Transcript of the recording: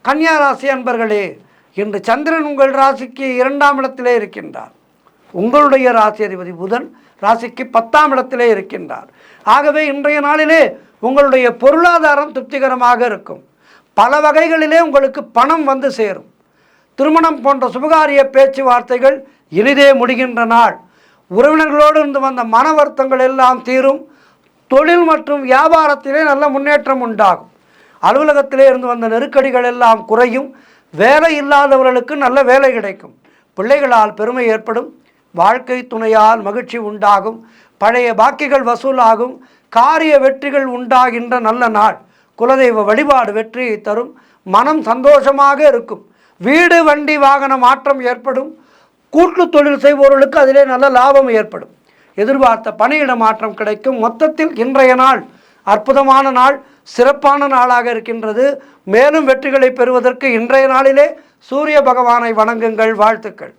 கன்னியா ராசி அன்பர்களே, இன்று சந்திரன் உங்கள் ராசிக்கு 2ஆம் இடத்திலே இருக்கின்றார். உங்களுடைய ராசி அதிபதி புதன் ராசிக்கு 10ஆம் இடத்திலே இருக்கின்றார். ஆகவே இன்றைய நாளிலே உங்களுடைய பொருளாதாரம் திருப்திகரமாக இருக்கும். பல வகைகளிலே உங்களுக்கு பணம் வந்து சேரும். திருமணம் போன்ற சுபகாரிய பேச்சுவார்த்தைகள் எளிதே முடிகின்ற நாள். உறவினர்களோடு இருந்து வந்த மன வருத்தங்கள் எல்லாம் தீரும். தொழில் மற்றும் வியாபாரத்திலே நல்ல முன்னேற்றம் உண்டாகும். அலுவலகத்திலே இருந்து வந்த நெருக்கடிகள் எல்லாம் குறையும். வேலை இல்லாதவர்களுக்கு நல்ல வேலை கிடைக்கும். பிள்ளைகளால் பெருமை ஏற்படும். வாழ்க்கை துணையால் மகிழ்ச்சி உண்டாகும். பழைய பாக்கிகள் வசூலாகும். காரிய வெற்றிகள் உண்டாகின்ற நல்ல நாள். குலதெய்வ வழிபாடு வெற்றியை தரும். மனம் சந்தோஷமாக இருக்கும். வீடு வண்டி வாகன மாற்றம் ஏற்படும். கூட்டு தொழில் செய்பவர்களுக்கு அதிலே நல்ல லாபம் ஏற்படும். எதிர்பார்த்த பணியிட மாற்றம் கிடைக்கும். மொத்தத்தில் இன்றைய நாள் அற்புதமான நாள், சிறப்பான நாளாக இருக்கின்றது. மேலும் வெற்றிகளை பெறுவதற்கு இன்றைய நாளிலே சூரிய பகவானை வணங்குங்கள். வாழ்த்துக்கள்.